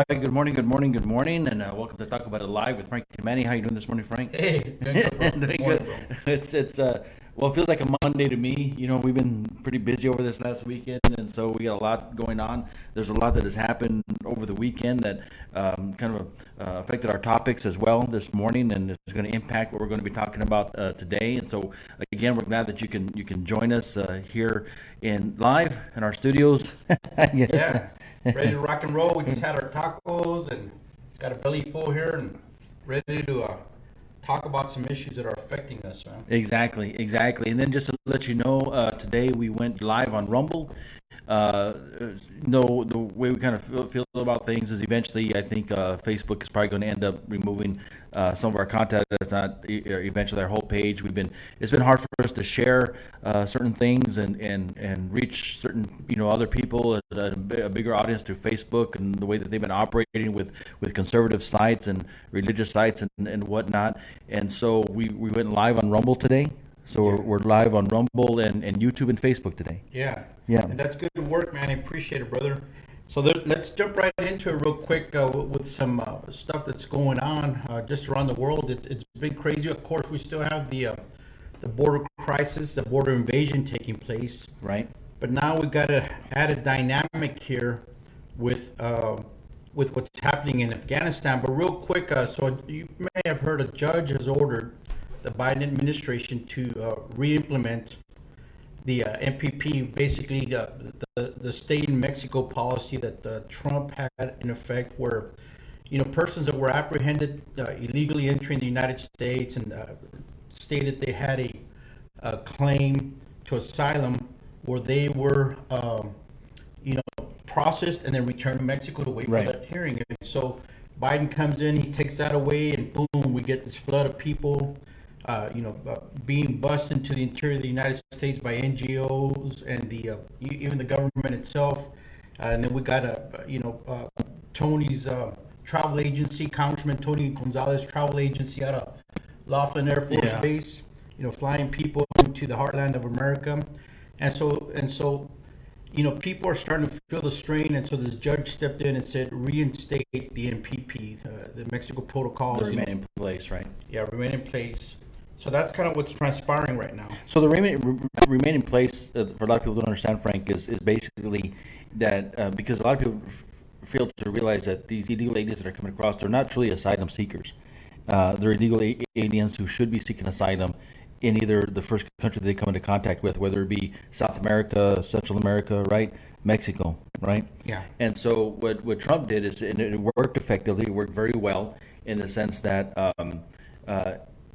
Good morning, and welcome to Talk About It Live with Frank and Manny. How you doing this morning, Frank? Hey, doing good, bro. Doing Morning, good. bro. Well, it feels like a Monday to me. We've been pretty busy over this last weekend, and so we got a lot going on. There's a lot that has happened over the weekend that kind of affected our topics as well this morning, and it's going to impact what we're going to be talking about today. And so, again, we're glad that you can join us here in live in our studios. Yeah, ready to rock and roll. We just had our tacos and got a belly full here and ready to talk about some issues that are affecting us, man. Exactly. And then just to let you know, today we went live on Rumble. The way we kind of feel about things is eventually, I think Facebook is probably going to end up removing some of our content, if not eventually our whole page. It's been hard for us to share certain things and reach certain other people at a bigger audience through Facebook and the way that they've been operating with conservative sites and religious sites and whatnot. And so we went live on Rumble today. So we're live on Rumble and YouTube and Facebook today. Yeah. Yeah. And that's good work, man. I appreciate it, brother. So let's jump right into it real quick with some stuff that's going on just around the world. It's been crazy. Of course, we still have the border crisis, the border invasion taking place. Right. But now we've got to add a dynamic here with what's happening in Afghanistan. But real quick, so you may have heard a judge has ordered the Biden administration to re-implement the MPP, basically the stay in Mexico policy that Trump had in effect, where persons that were apprehended illegally entering the United States and stated they had a claim to asylum, where they were processed and then returned to Mexico to wait Right. for that hearing. And so Biden comes in, he takes that away, and boom, we get this flood of people being bused into the interior of the United States by NGOs and even the government itself. And then we got Tony's travel agency, Congressman Tony Gonzalez travel agency out of Laughlin Air Force Base, flying people into the heartland of America. And so people are starting to feel the strain, and so this judge stepped in and said, reinstate the MPP, the Mexico Protocol. Remain in place, right? Yeah, remain in place. So that's kind of what's transpiring right now. So the remain in place, for a lot of people who don't understand, Frank, is basically that because a lot of people fail to realize that these illegal aliens that are coming across, they're not truly asylum seekers. They're illegal aliens who should be seeking asylum in either the first country that they come into contact with, whether it be South America, Central America, right? Mexico, right? Yeah. And so what Trump did is, and it worked effectively, it worked very well in the sense that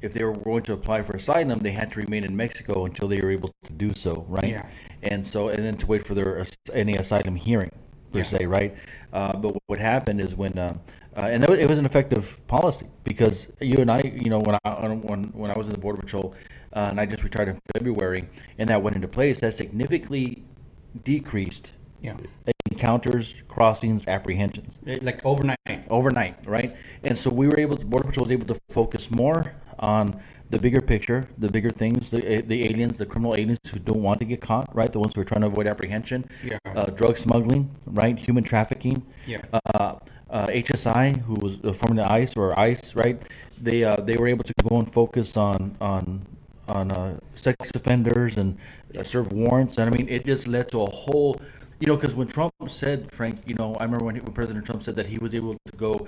if they were going to apply for asylum, they had to remain in Mexico until they were able to do so, right? Yeah. And then to wait for any asylum hearing, per se, right? But what happened is when it was an effective policy, because you and I, when I was in the Border Patrol, and I just retired in February, and that went into place, that significantly decreased encounters, crossings, apprehensions. Like overnight. Right? And so Border Patrol was able to focus more on the bigger picture, the bigger things, the aliens, the criminal aliens who don't want to get caught, right? The ones who are trying to avoid apprehension. Yeah. Drug smuggling, right? Human trafficking. Yeah. HSI, who was formerly ICE, right? They were able to go and focus on sex offenders and serve warrants. And I mean, it just led to a whole, because when Trump said, Frank, I remember when President Trump said that he was going to go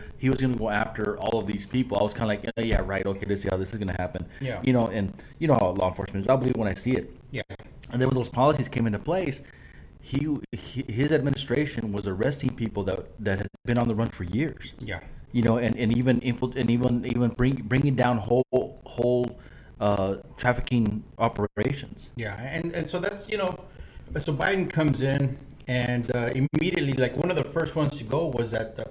after all of these people. I was kind of like, yeah, right. Okay, let's see how this is going to happen. Yeah. And how law enforcement is. I'll believe it when I see it. Yeah. And then when those policies came into place, his administration was arresting people that had been on the run for years. Yeah. And even bringing down whole trafficking operations. Yeah. And so that's so Biden comes in and immediately, like, one of the first ones to go was that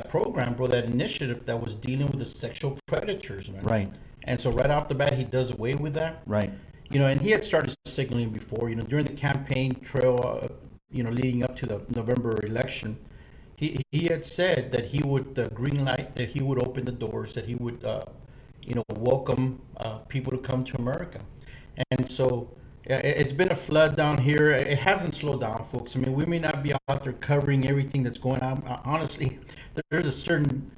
program, bro, that initiative that was dealing with the sexual predators, man. Right. And so right off the bat, he does away with that. Right. And he had started signaling before, during the campaign trail, leading up to the November election, he had said that he would green light, that he would open the doors, that he would, welcome people to come to America. And so Yeah, it's been a flood down here. It hasn't slowed down, folks. I mean, we may not be out there covering everything that's going on. Honestly, there's a certain,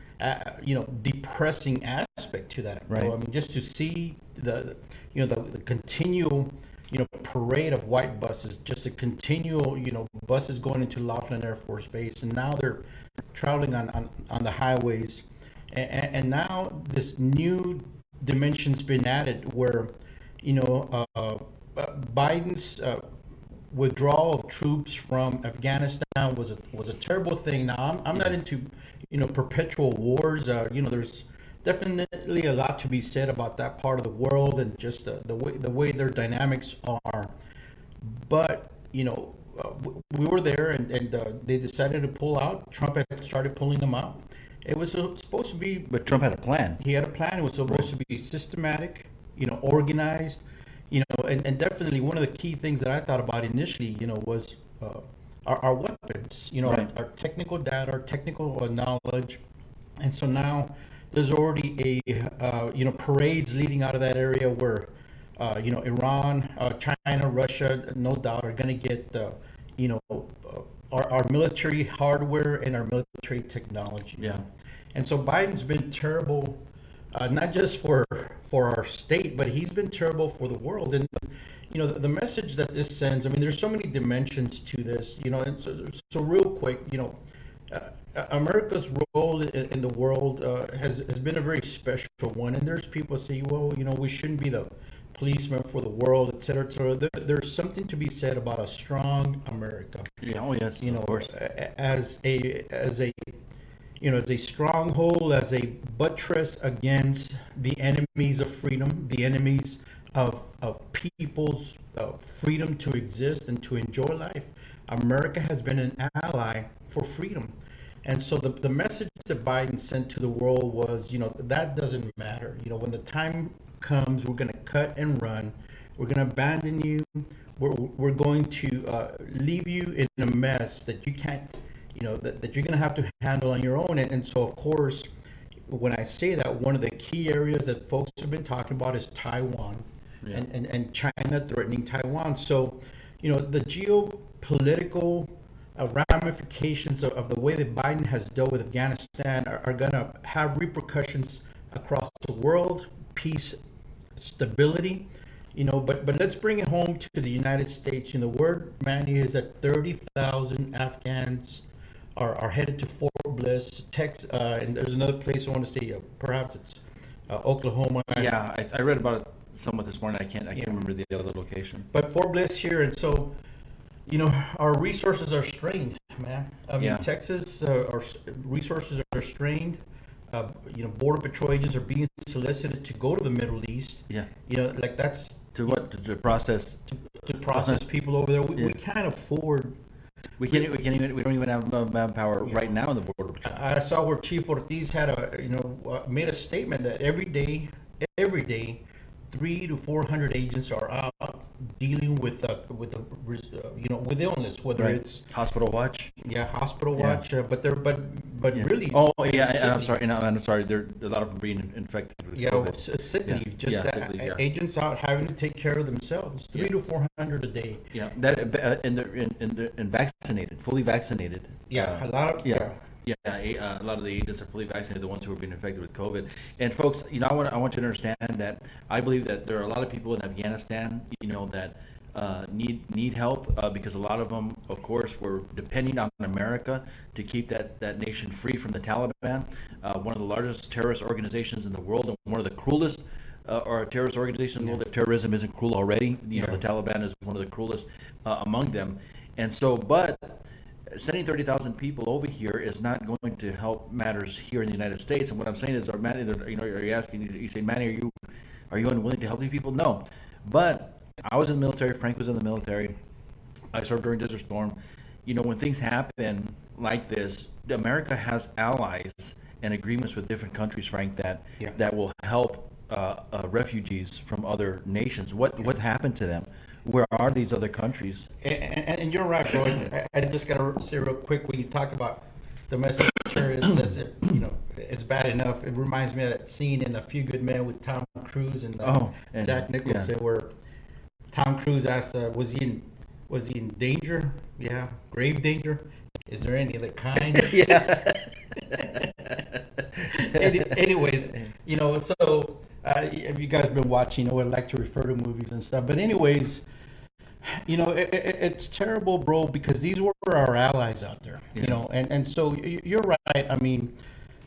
depressing aspect to that. Right. I mean, just to see the continual, parade of white buses, just a continual, buses going into Laughlin Air Force Base, and now they're traveling on the highways, and now this new dimension's been added where, Biden's withdrawal of troops from Afghanistan was a terrible thing. Now I'm not into perpetual wars. There's definitely a lot to be said about that part of the world and just the way their dynamics are. But we were there and they decided to pull out. Trump had started pulling them out. It was supposed to be. But Trump had a plan. He had a plan. It was supposed to be systematic, organized. And definitely one of the key things that I thought about initially, was our weapons, Right. our technical data, our technical knowledge. And so now there's already parades leading out of that area where, Iran, China, Russia, no doubt are going to get, our military hardware and our military technology. Yeah. And so Biden's been terrible, not just for our state, but he's been terrible for the world. And the message that this sends. I mean, there's so many dimensions to this. And so real quick, America's role in the world has been a very special one. And there's people say, well, we shouldn't be the policeman for the world, et cetera, et cetera. There's something to be said about a strong America. Yeah. Oh yes. Of course. As a stronghold, as a buttress against the enemies of freedom, the enemies of people's freedom to exist and to enjoy life. America has been an ally for freedom. And so the message that Biden sent to the world was, that doesn't matter. When the time comes, we're going to cut and run. We're going to abandon you. We're going to leave you in a mess that you can't, that you're going to have to handle on your own. And so, of course, when I say that, one of the key areas that folks have been talking about is Taiwan. Yeah. And China threatening Taiwan. So, the geopolitical ramifications of the way that Biden has dealt with Afghanistan are going to have repercussions across the world, peace, stability. But let's bring it home to the United States. The word, Manny, is that 30,000 Afghans are headed to Fort Bliss, Texas, and there's another place I want to say, perhaps it's Oklahoma. Yeah, I read about it somewhat this morning. I can't remember the other location. But Fort Bliss here, and so, our resources are strained, man. I mean, Texas, our resources are strained. Border Patrol agents are being solicited to go to the Middle East. Yeah. Like that's To what? To process. to process people over there. We can't afford. We don't even have manpower right now in the border patrol. I saw where Chief Ortiz had made a statement that every day, 300 to 400 agents are out dealing with with illness, whether it's hospital watch. Hospital watch, but really. Oh yeah, I'm sorry. No, I'm sorry. There a lot of them being infected with COVID. Sick leave. Sick leave, agents out having to take care of themselves. 300 to 400 a day. Yeah, that and vaccinated, fully vaccinated. A lot of a lot of the agents are fully vaccinated, the ones who have been infected with COVID. And folks, I want you to understand that I believe that there are a lot of people in Afghanistan, that need help because a lot of them, of course, were depending on America to keep that nation free from the Taliban, one of the largest terrorist organizations in the world and one of the cruelest or terrorist organizations in the world. If terrorism isn't cruel already, the Taliban is one of the cruelest among them. And so, but sending 30,000 people over here is not going to help matters here in the United States. And what I'm saying is, Manny, are you asking? You say, Manny, are you unwilling to help these people? No, but I was in the military. Frank was in the military. I served during Desert Storm. When things happen like this, America has allies and agreements with different countries, Frank, that will help refugees from other nations. What happened to them? Where are these other countries? And you're right, bro. I just got to say real quick, when you talk about domestic terrorists, it's bad enough. It reminds me of that scene in A Few Good Men with Tom Cruise and Jack Nicholson, where Tom Cruise asked, was he in danger? Yeah, grave danger. Is there any other kind? Yeah. Anyways, so if you guys been watching, I like to refer to movies and stuff. But anyways, it's terrible, bro, because these were our allies out there, Yeah. and so you're right. I mean,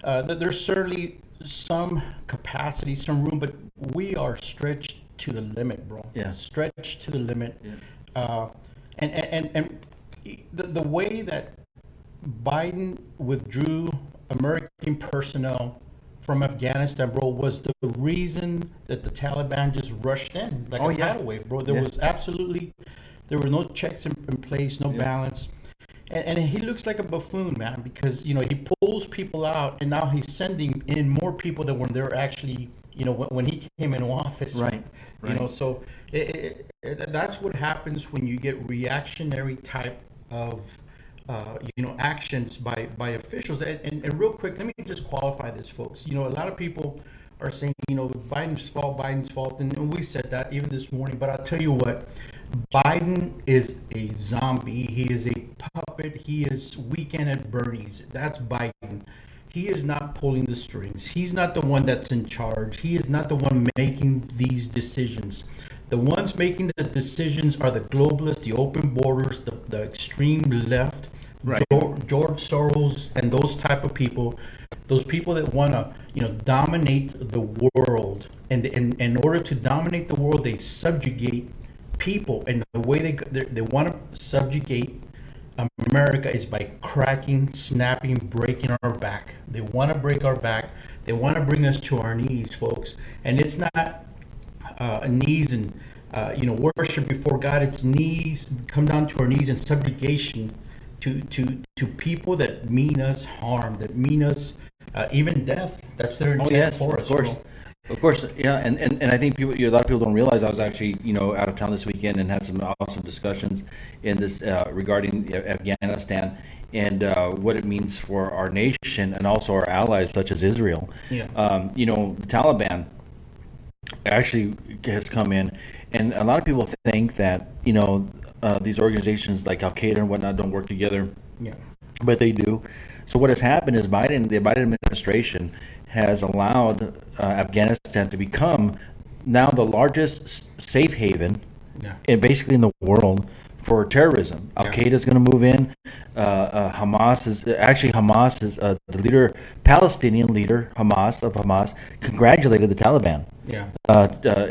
there's certainly some capacity, some room, but we are stretched to the limit, bro. Yeah. Stretched to the limit. Yeah. And the way that Biden withdrew American personnel from Afghanistan, bro, was the reason that the Taliban just rushed in like a tidal wave, bro. There was there were no checks in place, no balance. And he looks like a buffoon, man, because, he pulls people out and now he's sending in more people than when they're actually, when he came into office. Right. So that's what happens when you get reactionary type of actions by officials. And real quick, let me just qualify this, folks. A lot of people are saying, Biden's fault, and we said that even this morning. But I'll tell you what, Biden is a zombie. He is a puppet. He is Weekend at Bernie's. That's Biden. He is not pulling the strings. He's not the one that's in charge. He is not the one making these decisions. The ones making the decisions are the globalists, the open borders, the extreme left, Right. George Soros, and those type of people. Those people that want to, dominate the world. And in order to dominate the world, they subjugate people. And the way they want to subjugate America is by cracking, snapping, breaking our back. They want to break our back. They want to bring us to our knees, folks. And it's not knees and worship before God. It's knees, come down to our knees in subjugation to people that mean us harm, that mean us even death. That's their intent for us. Of course. Bro. Of course, yeah, and I think people, a lot of people don't realize I was actually, out of town this weekend and had some awesome discussions in this regarding Afghanistan and what it means for our nation and also our allies such as Israel. Yeah. The Taliban actually has come in, and a lot of people think that these organizations like Al Qaeda and whatnot don't work together. Yeah. But they do. So what has happened is the Biden administration has allowed Afghanistan to become now the largest safe haven, basically in the world for terrorism. Al Qaeda is going to move in. Hamas is the leader, Palestinian leader Hamas congratulated the Taliban. Yeah.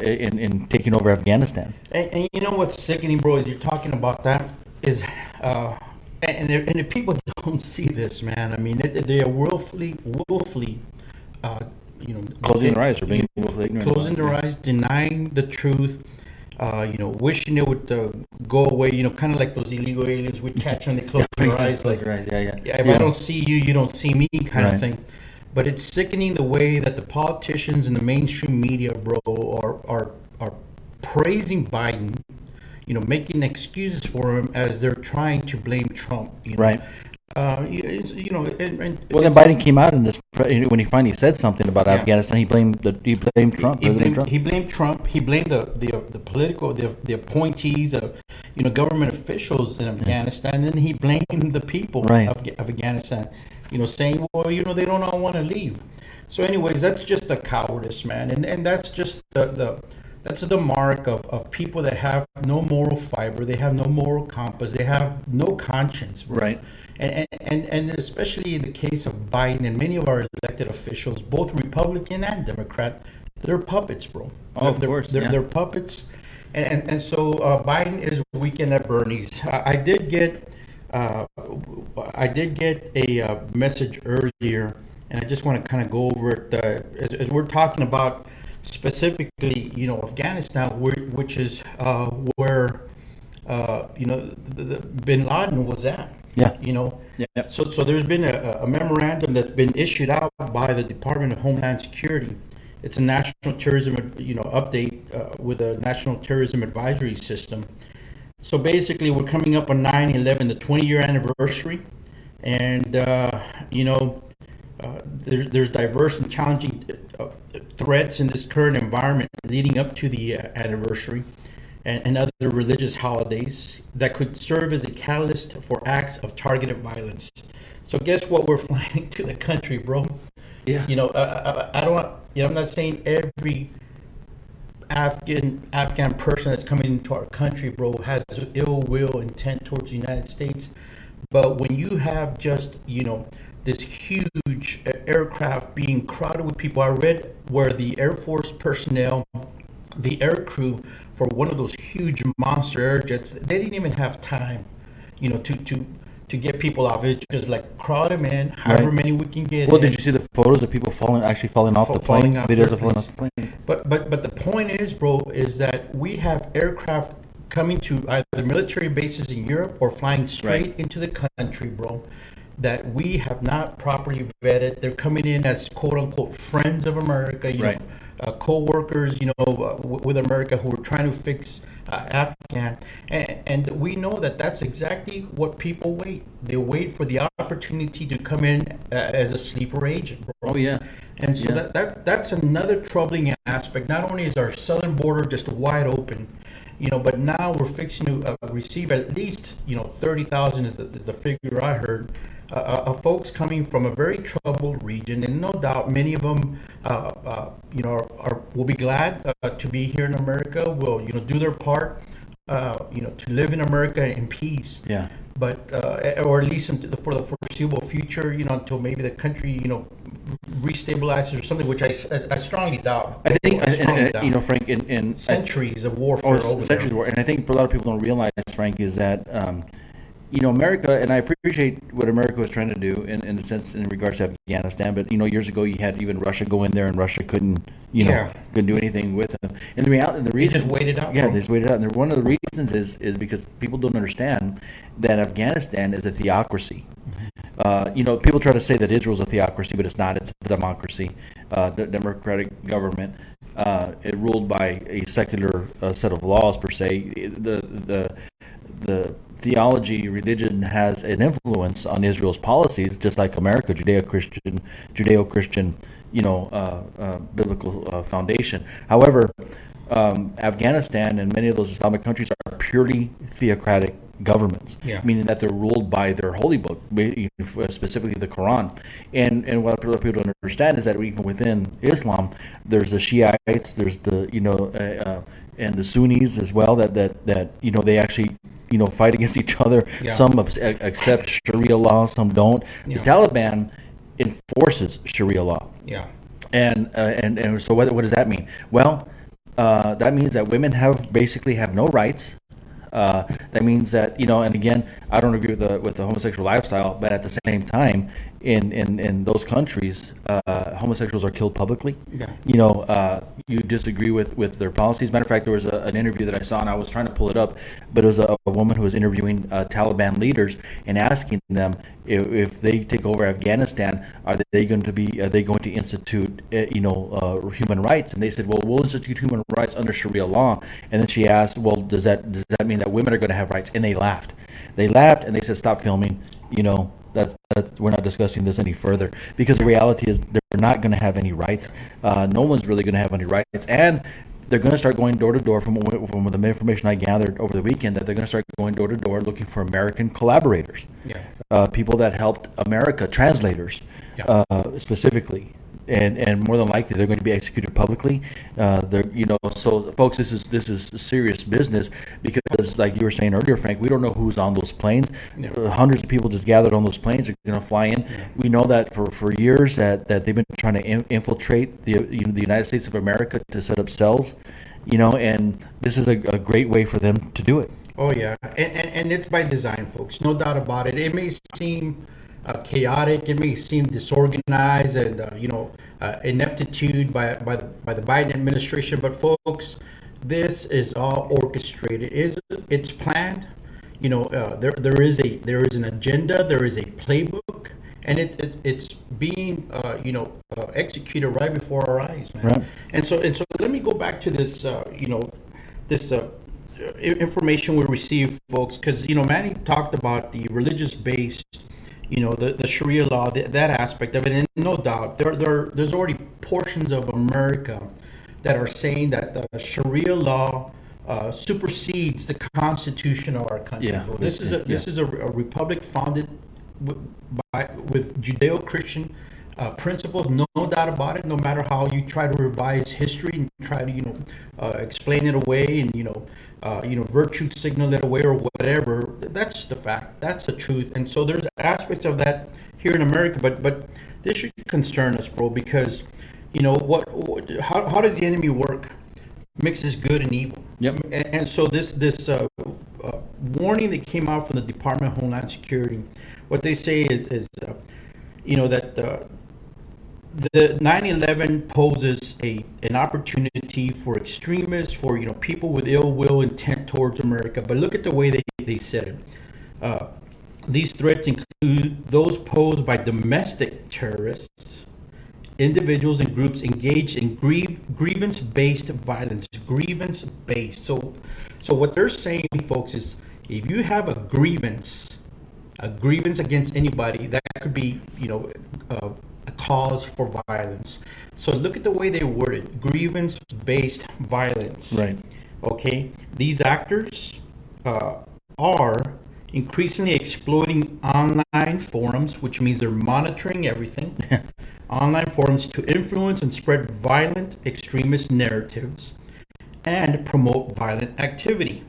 In taking over Afghanistan. And you know what's sickening, bro? Is you're talking about that is. And if people don't see this, man, I mean, they are willfully, closing their eyes or being willfully ignorant. Closing their eyes, denying the truth, wishing it would go away. Kind of like those illegal aliens we catch when they close their eyes, like, if I don't see you, you don't see me, kind of thing. But it's sickening the way that the politicians and the mainstream media, bro, are praising Biden. Making excuses for him as they're trying to blame Trump. Right. Well, then Biden came out in this when he finally said something about Afghanistan. He blamed Trump. He blamed Trump. He blamed the political, the appointees, government officials in Afghanistan. And then he blamed the people of Afghanistan. Saying, well, they don't all want to leave. So, anyways, that's just the cowardice, man, and that's just that's the mark of people that have no moral fiber. They have no moral compass. They have no conscience. Bro. Right. And especially in the case of Biden and many of our elected officials, both Republican and Democrat, they're puppets, bro. Of course. They're puppets. And so Biden is Weekend at Bernie's. I did get a message earlier, and I just want to kind of go over it as we're talking about specifically, Afghanistan, which is where the Bin Laden was at. Yeah. So there's been a memorandum that's been issued out by the Department of Homeland Security. It's a national terrorism, update with a national terrorism advisory system. So basically, we're coming up on 9/11, the 20-year anniversary, and there's diverse and challenging threats in this current environment leading up to the anniversary. and other religious holidays that could serve as a catalyst for acts of targeted violence. So guess what we're flying to the country, bro? Yeah. I don't. I'm not saying every Afghan person that's coming into our country, bro, has ill will intent towards the United States. But when you have just, this huge aircraft being crowded with people, I read where the Air Force personnel, the air crew for one of those huge monster air jets, they didn't even have time, to get people off. It's just like crowd them in, however Right. many we can get. Well, in. did you see the photos of people actually falling off the plane? Falling off Videos of falling airplanes. off the plane. But the point is, bro, is that we have aircraft coming to either military bases in Europe or flying straight Right. into the country, bro, that we have not properly vetted. They're coming in as quote unquote friends of America, Right. co-workers, with America who are trying to fix Afghan, and we know that that's exactly what people wait. They wait for the opportunity to come in as a sleeper agent, bro. Oh yeah. And so Yeah. that's another troubling aspect. Not only is our southern border just wide open, but now we're fixing to receive at least 30,000 is the figure I heard of folks coming from a very troubled region, and no doubt many of them will be glad to be here in America. Will do their part, to live in America in peace. Yeah. But or at least for the foreseeable future, until maybe the country, restabilizes or something, which I strongly doubt. I think, strongly doubt. Frank, in Centuries of warfare over centuries there. war, and I think a lot of people don't realize, Frank, is that America, and I appreciate what America was trying to do in the sense in regards to Afghanistan, but years ago you had even Russia go in there, and Russia couldn't couldn't do anything with them. And the reality, the They reason, just waited out. yeah, bro. they just waited out. And one of the reasons is because people don't understand that Afghanistan is a theocracy. People try to say that Israel's a theocracy, but it's not. It's a democracy, the democratic government. It ruled by a secular set of laws per se. The theology, religion has an influence on Israel's policies, just like America, Judeo-Christian, biblical foundation. However, Afghanistan and many of those Islamic countries are purely theocratic governments, Yeah. meaning that they're ruled by their holy book, specifically the Quran. And what people don't understand is that even within Islam, there's the Shiites, there's the and the Sunnis as well. That they actually fight against each other. Yeah. Some accept Sharia law, some don't. Yeah. The Taliban enforces Sharia law. Yeah. And so what does that mean? Well, that means that women basically have no rights. That means that and again, I don't agree with the homosexual lifestyle, but at the same time, in those countries, homosexuals are killed publicly. Yeah. You disagree with their policies. Matter of fact, there was an interview that I saw, and I was trying to pull it up, but it was a woman who was interviewing Taliban leaders and asking them if they take over Afghanistan, are they going to institute human rights? And they said, well, we'll institute human rights under Sharia law. And then she asked, well, does that mean that women are going to have rights? And they laughed. And they said, stop filming. That's we're not discussing this any further, because the reality is they're not going to have any rights. No one's really going to have any rights, and they're going to start going door to door. From the information I gathered over the weekend, that they're going to start going door to door looking for American collaborators, people that helped America, translators, specifically. And more than likely they're going to be executed publicly. So folks, this is serious business, because like you were saying earlier, Frank, we don't know who's on those planes. Hundreds of people just gathered on those planes are going to fly in. We know that for years that they've been trying to infiltrate the United States of America to set up cells, and this is a great way for them to do it. Oh yeah, and it's by design, folks. No doubt about it. It may seem chaotic. It may seem disorganized and ineptitude by the Biden administration. But folks, this is all orchestrated. It's planned. There is an agenda. There is a playbook, and it's being executed right before our eyes, man. Right. And so let me go back to this information we received, folks, because Manny talked about the religious based, the Sharia law, that aspect of it, and no doubt there's already portions of America that are saying that the Sharia law supersedes the Constitution of our country. Yeah, bro. This is a republic founded with Judeo-Christian principles, no doubt about it. No matter how you try to revise history and try to explain it away and virtue signal it away or whatever, that's the fact. That's the truth. And so there's aspects of that here in America, but this should concern us, bro, because how does the enemy work? Mixes good and evil. Yep. And so this warning that came out from the Department of Homeland Security, what they say is that the 9/11 poses an opportunity for extremists, for people with ill will intent towards America. But look at the way they said it. These threats include those posed by domestic terrorists, individuals and groups engaged in grievance-based violence. Grievance-based. So what they're saying, folks, is if you have a grievance against anybody, that could be a cause for violence. So look at the way they word it: grievance-based violence. Right. Okay. These actors are increasingly exploiting online forums, which means they're monitoring everything. Online forums to influence and spread violent extremist narratives and promote violent activity.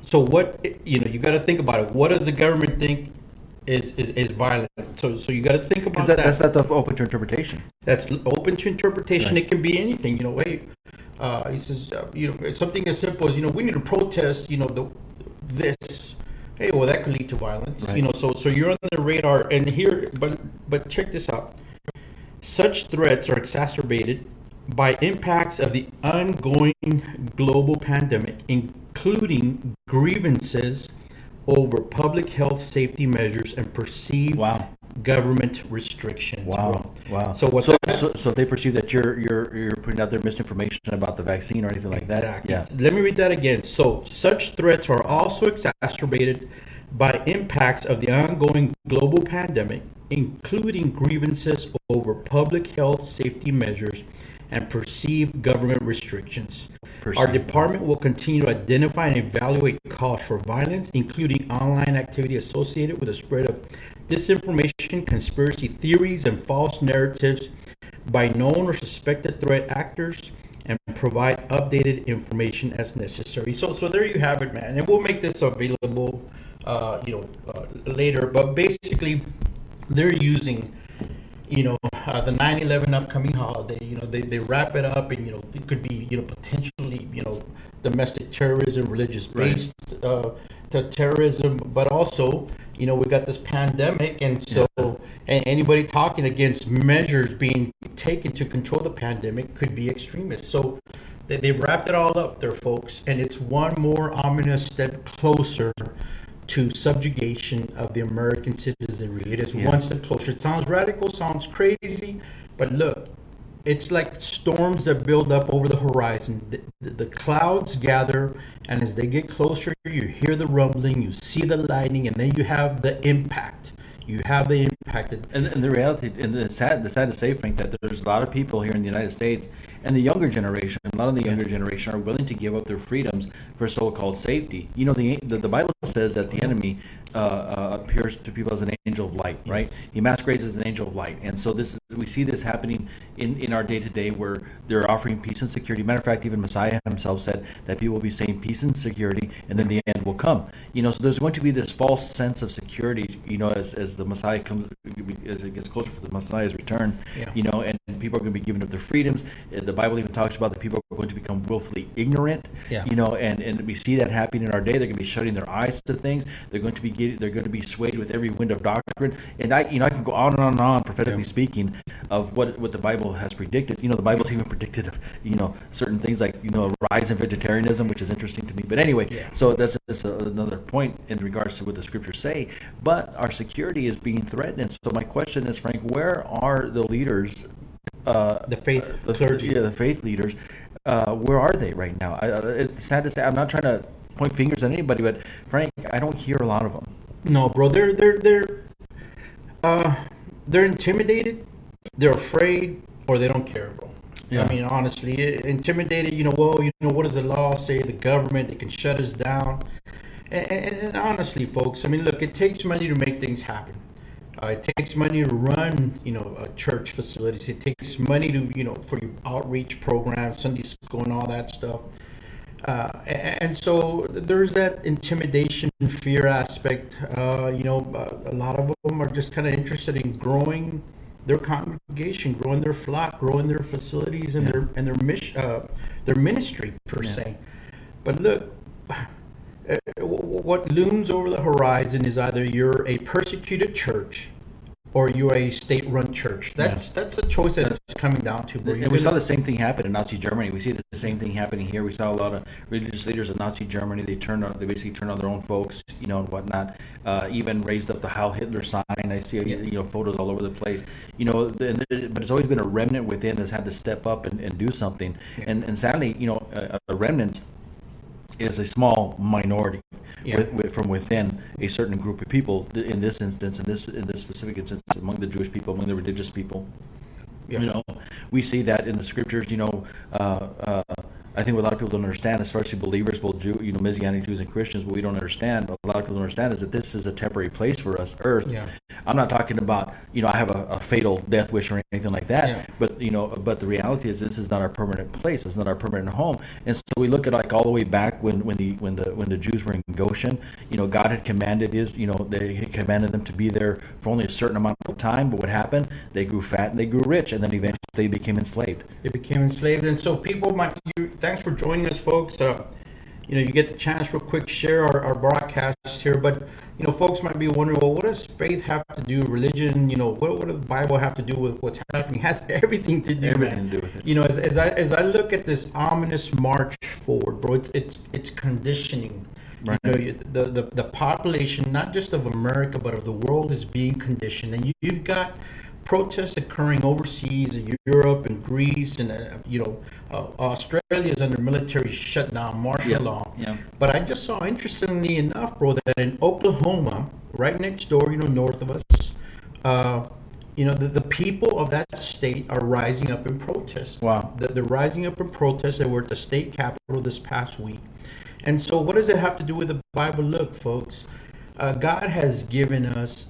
So what you got to think about it. What does the government think is violent? So you got to think about that. That's not open to interpretation. That's open to interpretation. Right. It can be anything. He says, something as simple as we need to protest. This. Hey, well, that could lead to violence. Right. So you're on the radar. And here, but check this out. Such threats are exacerbated by impacts of the ongoing global pandemic, including grievances over public health safety measures and perceived government restrictions. Wow. So if they perceive that you're putting out there misinformation about the vaccine or anything like exactly. that. Yeah. Let me read that again. So such threats are also exacerbated by impacts of the ongoing global pandemic, including grievances over public health safety measures and perceived government restrictions. Our department will continue to identify and evaluate cause for violence, including online activity associated with the spread of disinformation, conspiracy theories, and false narratives by known or suspected threat actors, and provide updated information as necessary. So there you have it, man. And we'll make this available later. But basically, they're using the 9/11 upcoming holiday. They wrap it up, and it could be potentially domestic terrorism, religious based terrorism, but also we got this pandemic, and so and anybody talking against measures being taken to control the pandemic could be extremists. So they wrapped it all up there, folks, and it's one more ominous step closer to subjugation of the American citizenry. It is one step closer. It sounds radical, sounds crazy, but look, it's like storms that build up over the horizon. The clouds gather, and as they get closer, you hear the rumbling, you see the lightning, and then you have the impact. And the reality, and it's sad to say, Frank, that there's a lot of people here in the United States and the younger generation, a lot of the younger generation are willing to give up their freedoms for so-called safety. The Bible says that the enemy appears to people as an angel of light, right? Yes. He masquerades as an angel of light. And so we see this happening in our day-to-day, where they're offering peace and security. Matter of fact, even Messiah himself said that people will be saying peace and security, and then the end will come. So there's going to be this false sense of security, as the Messiah comes, as it gets closer for the Messiah's return, and people are going to be giving up their freedoms. The Bible even talks about that people are going to become willfully ignorant, and we see that happening in our day. They're going to be shutting their eyes to things. They're going to be swayed with every wind of doctrine. And I can go on and on, prophetically speaking, of what the Bible has predicted. The Bible's even predicted of, certain things like, a rise in vegetarianism, which is interesting to me. But anyway, so that's another point in regards to what the scriptures say. But our security is being threatened. And so my question is, Frank, where are the leaders, the clergy? The faith leaders, where are they right now? It's sad to say, I'm not trying to point fingers at anybody, but Frank, I don't hear a lot of them. No, bro, they're intimidated, they're afraid, or they don't care, bro. Yeah. I mean, honestly, intimidated. Well, what does the law say? The government, they can shut us down. And honestly, folks, I mean, look, it takes money to make things happen. It takes money to run, church facilities. It takes money to, for your outreach programs, Sunday school, and all that stuff. And so there's that intimidation and fear aspect. A lot of them are just kind of interested in growing their congregation, growing their flock, growing their facilities and their mission, their ministry per se. But look, what looms over the horizon is either you're a persecuted church or you're a state-run church. That's the choice that it's coming down to. Bro. And we saw the same thing happen in Nazi Germany. We see the same thing happening here. We saw a lot of religious leaders of Nazi Germany. They basically turned on their own folks, and whatnot. Even raised up the Heil Hitler sign. I see, photos all over the place. But it's always been a remnant within that's had to step up and do something. Yeah. And sadly, a remnant is a small minority from within a certain group of people. In this instance, in this specific instance, among the Jewish people, among the religious people, we see that in the scriptures. I think what a lot of people don't understand, especially believers, both Messianic Jews and Christians, what we don't understand, a lot of people don't understand, is that this is a temporary place for us, earth. Yeah. I'm not talking about, I have a fatal death wish or anything like that, but the reality is this is not our permanent place. It's not our permanent home. And so we look at all the way back when the Jews were in Goshen, God had commanded they commanded them to be there for only a certain amount of time. But what happened? They grew fat and they grew rich, and then eventually they became enslaved. And so people thanks for joining us, folks. You get the chance real quick, share our broadcast here. But, folks might be wondering, well, what does faith have to do, religion, what does the Bible have to do with what's happening? It has everything to do, to do with it. As I look at this ominous march forward, bro, it's conditioning. Right. The population, not just of America, but of the world, is being conditioned. And you've got protests occurring overseas in Europe and Greece, and Australia is under military shutdown, martial law. Yeah. But I just saw, interestingly enough, bro, that in Oklahoma, right next door, north of us, the people of that state are rising up in protest. Wow. They're rising up in protest. They were at the state capitol this past week. And so what does it have to do with the Bible? Look, folks, God has given us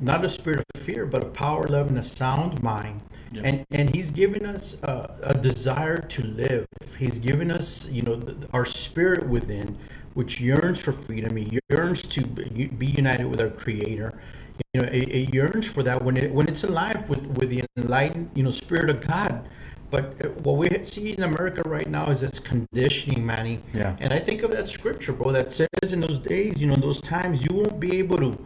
not a spirit of fear, but a power, love, and a sound mind. Yep. And He's given us a desire to live. He's given us, our spirit within, which yearns for freedom. It yearns to be united with our Creator. It yearns for that when it's alive with the enlightened, Spirit of God. But what we see in America right now is it's conditioning, Manny. Yeah. And I think of that scripture, bro, that says in those days, in those times, you won't be able to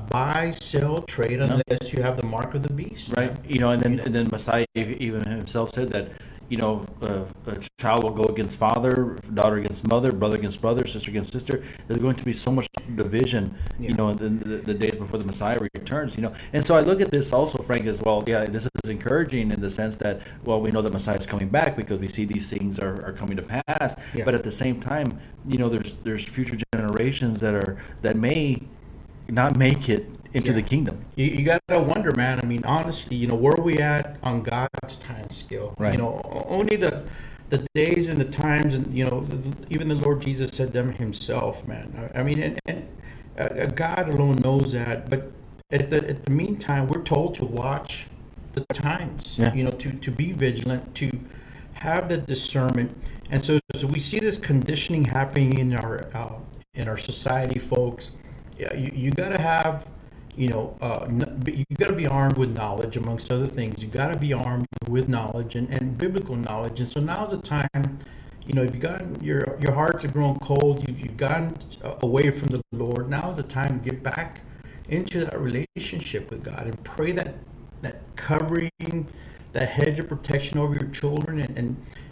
buy, sell, trade unless you have the mark of the beast. Right. And then Messiah even himself said that, a child will go against father, daughter against mother, brother against brother, sister against sister. There's going to be so much division, in the days before the Messiah returns, And so I look at this also, Frank, as well. Yeah, this is encouraging in the sense that, well, we know that Messiah is coming back because we see these things are coming to pass. Yeah. But at the same time, there's future generations that may not make it into the kingdom. You got to wonder, man. I mean, honestly, where are we at on God's time scale? Right. Only the days and the times, and even the Lord Jesus said them Himself, man. I mean, and God alone knows that. But at the meantime, we're told to watch the times. Yeah. To be vigilant, to have the discernment, and so we see this conditioning happening in our society, folks. Yeah, you got to have. You got to be armed with knowledge, amongst other things. You got to be armed with knowledge and biblical knowledge. And so now's the time, if you've gotten your hearts have grown cold, you've gotten away from the Lord. Now's the time to get back into that relationship with God and pray that covering, that hedge of protection over your children,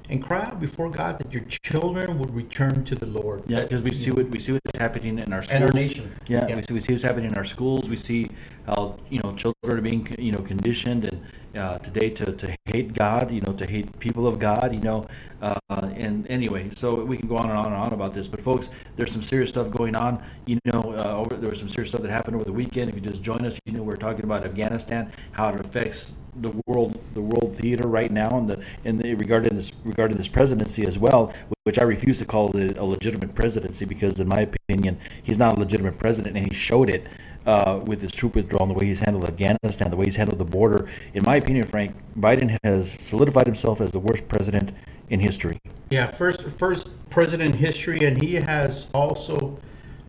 and cry out before God that your children would return to the Lord. Yeah, because we see what's happening in our schools. And our nation. Yeah. We see what's happening in our schools. We see how children are being conditioned today to hate God, to hate people of God, and anyway, so we can go on and on and on about this. But folks, there's some serious stuff going on. There was some serious stuff that happened over the weekend. If you just join us, we're talking about Afghanistan, how it affects the world theater right now, and regarding this presidency as well, which I refuse to call it a legitimate presidency, because in my opinion, he's not a legitimate president, and he showed it with his troop withdrawal, and the way he's handled Afghanistan, the way he's handled the border. In my opinion, Frank, Biden has solidified himself as the worst president in history. Yeah, first president in history, and he has also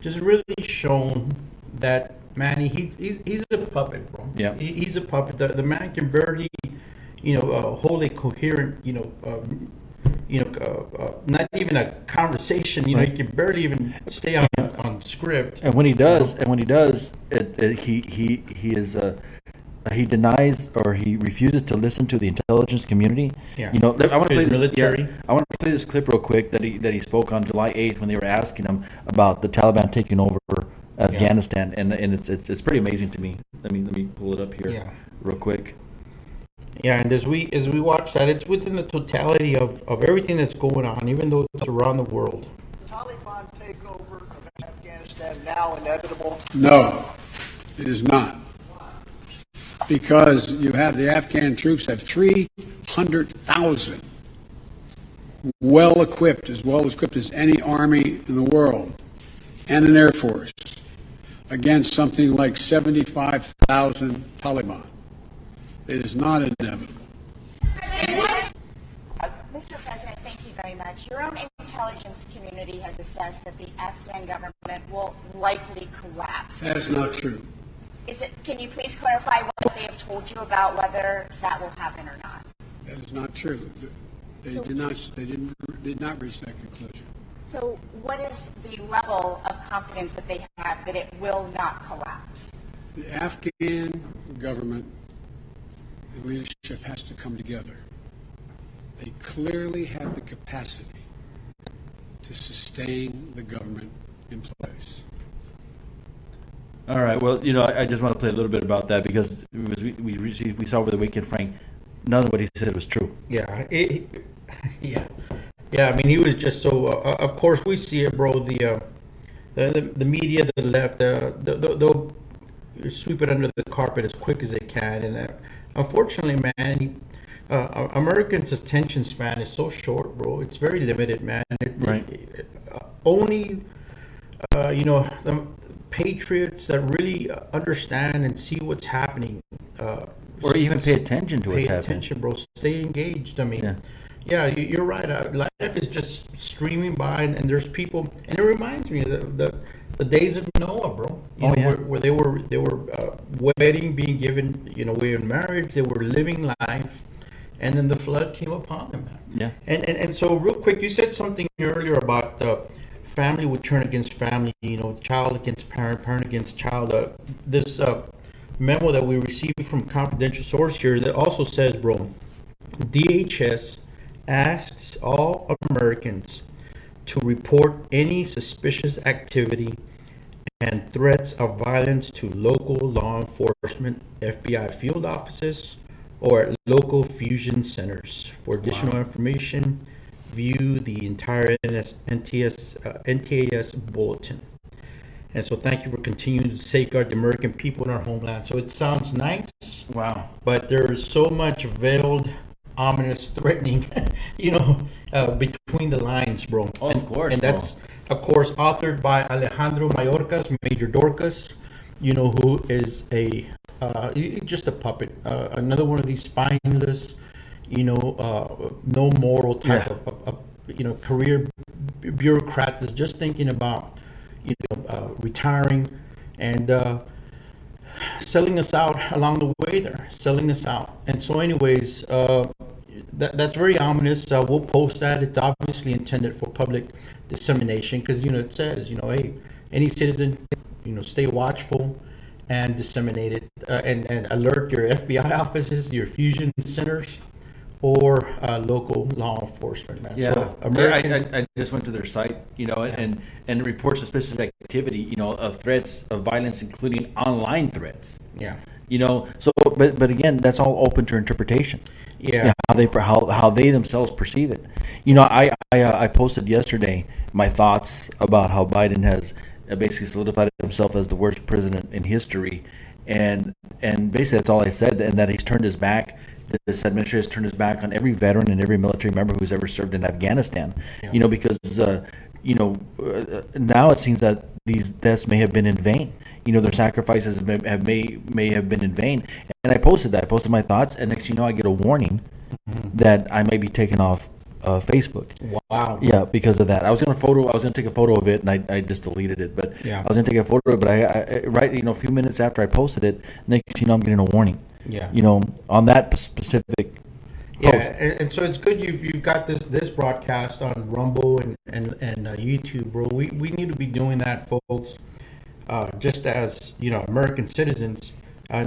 just really shown that, Manny, he's a puppet, bro. Yeah. He's a puppet. The man can barely, hold a coherent, not even a conversation. He can barely even stay on script. And when he does, he denies, or he refuses to listen to the intelligence community. Yeah. I want to play this. Military. Yeah, I want to play this clip real quick that he spoke on July 8th when they were asking him about the Taliban taking over Afghanistan, and it's pretty amazing to me. Let me pull it up here real quick. Yeah, and as we watch that, it's within the totality of everything that's going on, even though it's around the world. Taliban takeover of Afghanistan now inevitable? No, it is not. Because you have the Afghan troops have 300,000 well equipped as any army in the world, and an air force, against something like 75,000 Taliban. It is not inevitable. Mr. President, thank you very much. Your own intelligence community has assessed that the Afghan government will likely collapse. That is not true. Can you please clarify what they have told you about whether that will happen or not? That is not true. They did not reach that conclusion. So what is the level of confidence that they have that it will not collapse? The Afghan government and leadership has to come together. They clearly have the capacity to sustain the government in place. All right. Well, I just want to play a little bit about that, because we saw over the weekend, Frank, none of what he said was true. Yeah. Yeah. I mean, he was just so. Of course, we see it, bro. The media, the left, they'll sweep it under the carpet as quick as they can, and unfortunately, man, Americans' attention span is so short, bro. It's very limited, man. Only, the patriots that really understand and see what's happening, or even pay attention to what's happening. Pay attention, bro. Stay engaged. I mean, you're right. Life is just streaming by, and there's people, and it reminds me of the days of Noah, bro. Where they were wedding, being given, way in marriage. They were living life, and then the flood came upon them. Yeah. And so, real quick, you said something earlier about family would turn against family, child against parent, parent against child. This memo that we received from confidential source here that also says, bro, DHS asks all Americans to report any suspicious activity and threats of violence to local law enforcement, FBI field offices, or at local fusion centers. For additional information, view the entire NTAS bulletin. And so thank you for continuing to safeguard the American people in our homeland. So it sounds nice. Wow. But there's so much veiled, ominous, threatening, between the lines, bro. Oh, of course. And that's, of course, authored by Alejandro Mayorkas, Major Dorcas, who is just a puppet. Another one of these spineless, no moral type of career bureaucrat that's just thinking about, retiring and selling us out along the way there, selling us out. And so anyways, that's very ominous. We'll post that. It's obviously intended for public dissemination because, it says, hey, any citizen, stay watchful and disseminate it and alert your FBI offices, your fusion centers, or local law enforcement, man. Yeah, So I just went to their site, and it reports suspicious activity, of threats of violence, including online threats. Yeah. So, but again, that's all open to interpretation. Yeah. How they themselves perceive it. I posted yesterday my thoughts about how Biden has basically solidified himself as the worst president in history, and basically that's all I said, and that he's turned his back. This administration has turned his back on every veteran and every military member who's ever served in Afghanistan. Because now it seems that these deaths may have been in vain. Their sacrifices may have been in vain. And I posted that. I posted my thoughts, and next I get a warning that I might be taken off Facebook. Wow. Yeah, because of that. I was gonna take a photo of it, and I just deleted it. But Yeah. I was gonna take a photo of it, but a few minutes after I posted it, next I'm getting a warning. Yeah. On that specific Yeah, post. and so it's good you've got this broadcast on Rumble and YouTube, bro. We need to be doing that, folks. Just as American citizens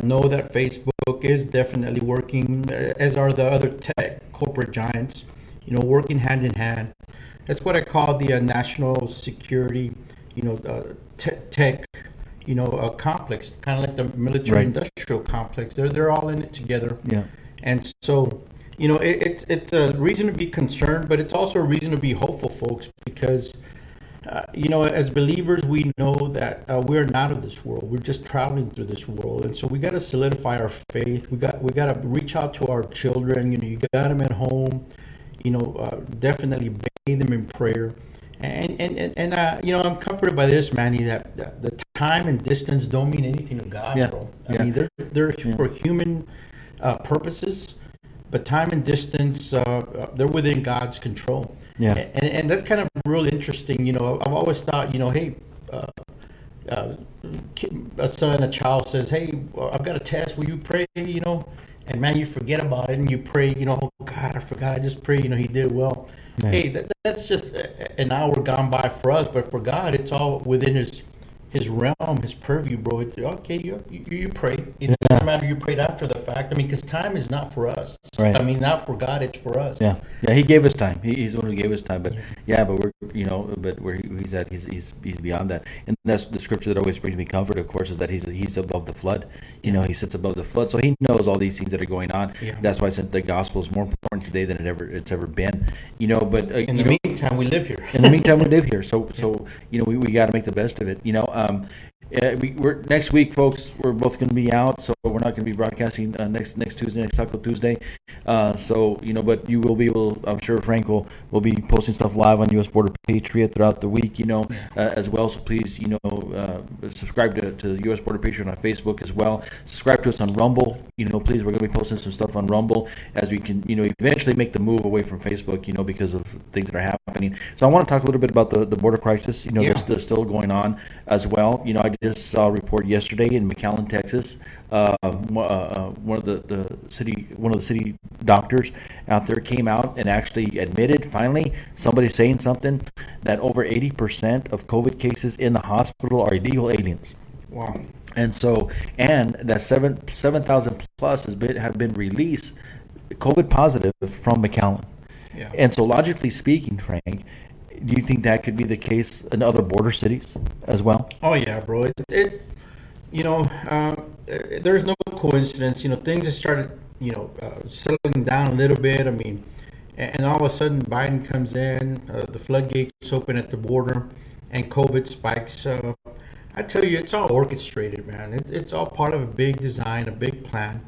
know that Facebook is definitely working, as are the other tech corporate giants. Working hand in hand. That's what I call the national security, tech, complex, kind of like the military-industrial complex. They're all in it together. Yeah. And so, it's a reason to be concerned, but it's also a reason to be hopeful, folks, because, as believers, we know that we're not of this world. We're just traveling through this world, and so we got to solidify our faith. We got to reach out to our children. You got them at home. Definitely bathe them in prayer. And I'm comforted by this, Manny, that the time and distance don't mean anything to God, bro. I mean, they're for human purposes, but time and distance, they're within God's control. Yeah. And that's kind of real interesting. I've always thought, hey, a child says, hey, I've got a test, will you pray, and man, you forget about it and you pray, oh God, I forgot, I just prayed, he did well. Yeah. Hey, that's just an hour gone by for us, but for God, it's all within his realm, his purview, bro. Okay, you prayed. It doesn't matter if you prayed after the fact. I mean, because time is not for us. Right. I mean, not for God, it's for us. Yeah. He gave us time. He's the one who gave us time. But but where he's at, he's beyond that. And that's the scripture that always brings me comfort. Of course, is that he's above the flood. He sits above the flood, so he knows all these things that are going on. Yeah. That's why I said the gospel is more important today than it's ever been. But in the meantime, we live here. In the meantime, we live here. So we got to make the best of it. We're next week, folks. We're both going to be out, so we're not going to be broadcasting next Tuesday, next Taco Tuesday. But you will be able. I'm sure Frank will be posting stuff live on U.S. Border Patriot throughout the week. As well. So please, subscribe to U.S. Border Patriot on Facebook as well. Subscribe to us on Rumble. Please, we're going to be posting some stuff on Rumble as we can, eventually make the move away from Facebook. Because of things that are happening. So I want to talk a little bit about the border crisis. That's still going on as well. I just saw a report yesterday in McAllen, Texas. One of the city doctors out there came out and actually admitted, finally, somebody saying something, that over 80% of COVID cases in the hospital are illegal aliens. Wow. And that 7,000 plus have been released COVID positive from McAllen. Yeah. And so logically speaking, Frank, do you think that could be the case in other border cities as well? Oh yeah, bro. There's no coincidence. Things have started, settling down a little bit. I mean, and all of a sudden Biden comes in, the floodgates open at the border, and COVID spikes. I tell you, it's all orchestrated, man. It's all part of a big design, a big plan.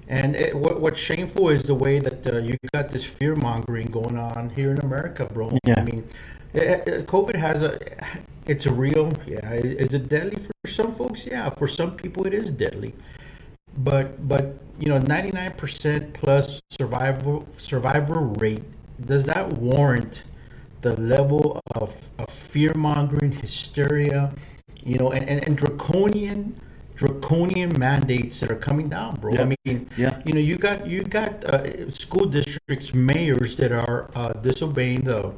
And what's shameful is the way that you got this fear mongering going on here in America, bro. Yeah. I mean, COVID it's real. Yeah. Is it deadly for some folks? Yeah. For some people, it is deadly. But 99% plus survivor rate, does that warrant the level of fear mongering, hysteria, and draconian mandates that are coming down, bro? Yeah. I mean, you got school districts, mayors that are disobeying the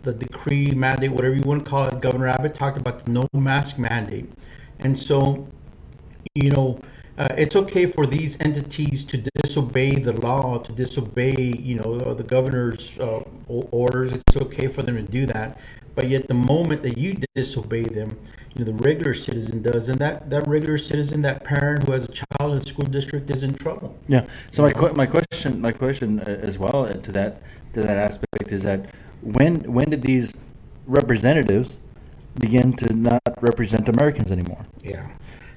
decree, mandate, whatever you want to call it. Governor Abbott talked about the no mask mandate, and so it's okay for these entities to disobey the law, to disobey the governor's orders. It's okay for them to do that. but yet the moment that you disobey them, the regular citizen does, and that regular citizen, that parent who has a child in the school district, is in trouble. Yeah. So my question as well to that aspect is that when did these representatives begin to not represent Americans anymore? Yeah,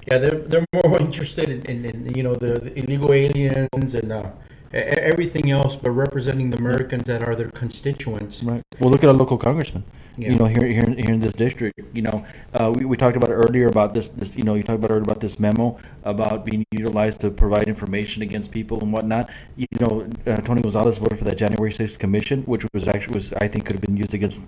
they're more interested in the illegal aliens and everything else, but representing the Americans that are their constituents. Right. Well, look at our local congressman. Yeah. Here in this district. We talked about earlier about this. You talked about earlier about this memo about being utilized to provide information against people and whatnot. Tony Gonzalez voted for that January 6th commission, which was I think could have been used against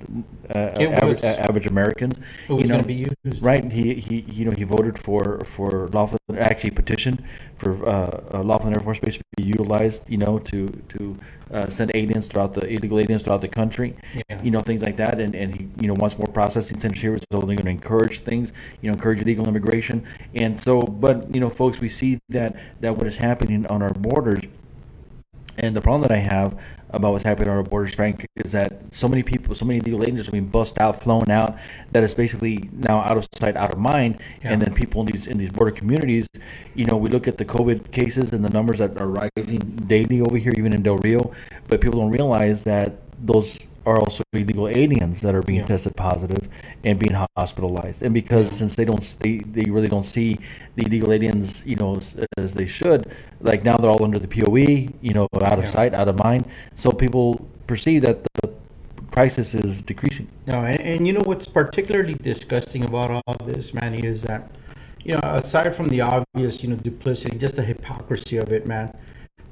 average Americans. It was going to be used. Right. He voted for lawful, actually petitioned for lawful Air Force Base to be utilized. To send illegal aliens throughout the country. Yeah. Things like that, and he wants more processing centers here, so they're going to encourage things, encourage illegal immigration, and so, but folks, we see that what is happening on our borders, and the problem that I have about what's happening on our borders, Frank, is that so many people, so many illegal aliens are being bussed out, flown out, that it's basically now out of sight, out of mind. Yeah. And then people in these border communities, we look at the COVID cases and the numbers that are rising daily over here, even in Del Rio, but people don't realize that those are also illegal aliens that are being tested positive and being hospitalized. And because since they really don't see the illegal aliens, as they should, like now they're all under the POE, out of sight, out of mind. So people perceive that the crisis is decreasing. No, and what's particularly disgusting about all this, Manny, is that, aside from the obvious, duplicity, just the hypocrisy of it, man.